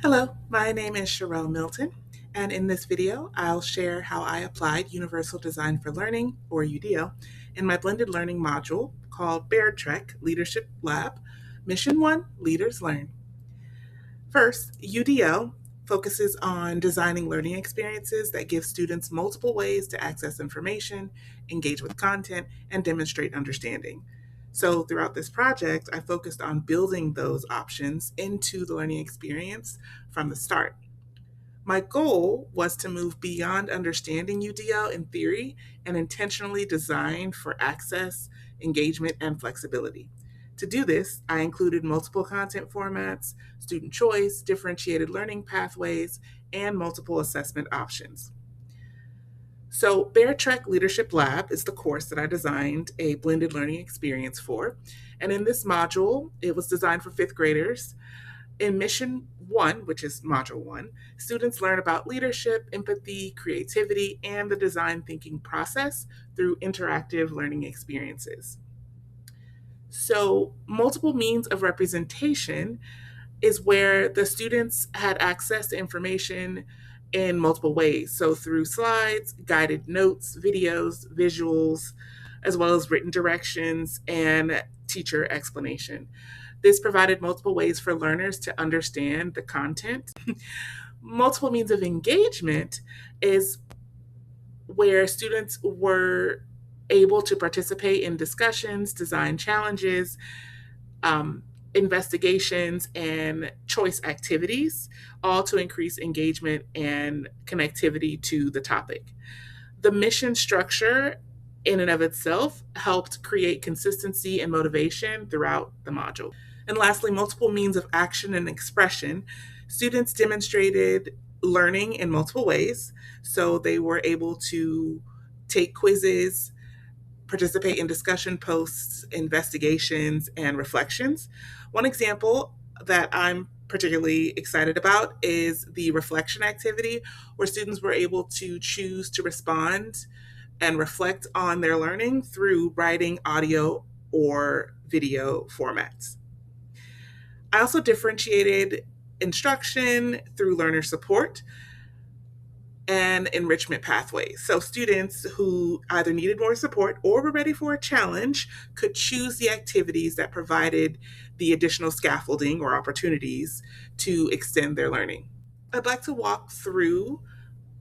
Hello, my name is Sherelle Milton, and in this video, I'll share how I applied Universal Design for Learning, or UDL, in my blended learning module called Bear Trek Leadership Lab, Mission 1, Leaders Learn. First, UDL focuses on designing learning experiences that give students multiple ways to access information, engage with content, and demonstrate understanding. So, throughout this project, I focused on building those options into the learning experience from the start. My goal was to move beyond understanding UDL in theory and intentionally design for access, engagement, and flexibility. To do this, I included multiple content formats, student choice, differentiated learning pathways, and multiple assessment options. So, Bear Trek Leadership Lab is the course that I designed a blended learning experience for. And in this module, it was designed for fifth graders. In Mission 1, which is Module 1, students learn about leadership, empathy, creativity, and the design thinking process through interactive learning experiences. So, multiple means of representation is where the students had access to information in multiple ways. So, through slides, guided notes, videos, visuals, as well as written directions and teacher explanation. This provided multiple ways for learners to understand the content. Multiple means of engagement is where students were able to participate in discussions, design challenges, um, investigations, and choice activities, all to increase engagement and connectivity to the topic. The mission structure, in and of itself, helped create consistency and motivation throughout the module. And lastly, multiple means of action and expression. Students demonstrated learning in multiple ways. So they were able to take quizzes, participate in discussion posts, investigations, and reflections. One example that I'm particularly excited about is the reflection activity, where students were able to choose to respond and reflect on their learning through writing, audio, or video formats. I also differentiated instruction through learner support and enrichment pathways. So students who either needed more support or were ready for a challenge could choose the activities that provided the additional scaffolding or opportunities to extend their learning. I'd like to walk through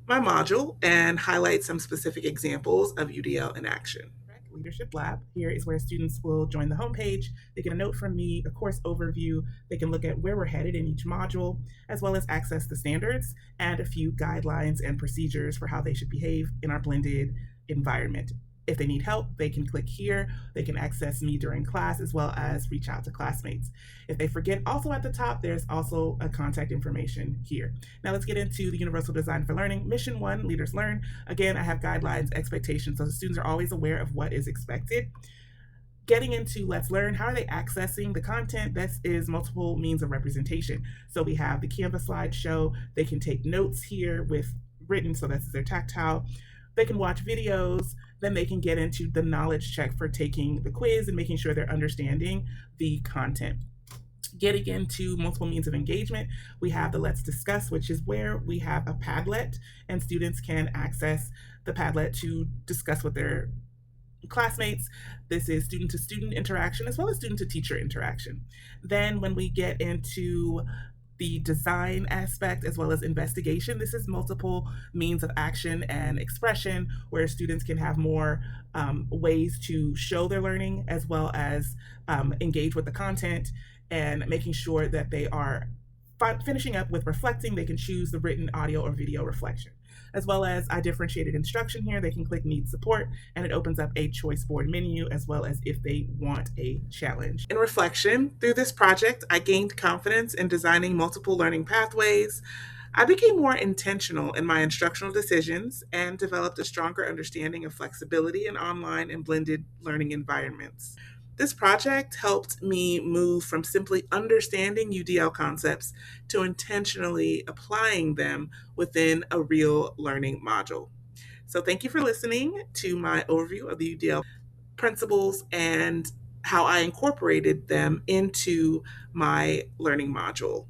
my module and highlight some specific examples of UDL in action. Leadership Lab. Here is where students will join the homepage. They get a note from me, a course overview. They can look at where we're headed in each module, as well as access the standards and a few guidelines and procedures for how they should behave in our blended environment. If they need help, they can click here. They can access me during class as well as reach out to classmates. If they forget, also at the top, there's also a contact information here. Now let's get into the Universal Design for Learning. Mission 1, Leaders Learn. Again, I have guidelines, expectations, so the students are always aware of what is expected. Getting into Let's Learn, how are they accessing the content? This is multiple means of representation. So we have the Canvas slideshow. They can take notes here with written, so that's their tactile. They can watch videos, then they can get into the knowledge check for taking the quiz and making sure they're understanding the content. Getting into multiple means of engagement, we have the Let's Discuss, which is where we have a Padlet and students can access the Padlet to discuss with their classmates. This is student to student interaction as well as student to teacher interaction. Then when we get into the design aspect as well as investigation, this is multiple means of action and expression where students can have more ways to show their learning as well as engage with the content and making sure that they are finishing up with reflecting. They can choose the written, audio, or video reflection. As well as I differentiated instruction here, they can click Need Support and it opens up a choice board menu as well as if they want a challenge. In reflection, through this project, I gained confidence in designing multiple learning pathways. I became more intentional in my instructional decisions and developed a stronger understanding of flexibility in online and blended learning environments. This project helped me move from simply understanding UDL concepts to intentionally applying them within a real learning module. So, thank you for listening to my overview of the UDL principles and how I incorporated them into my learning module.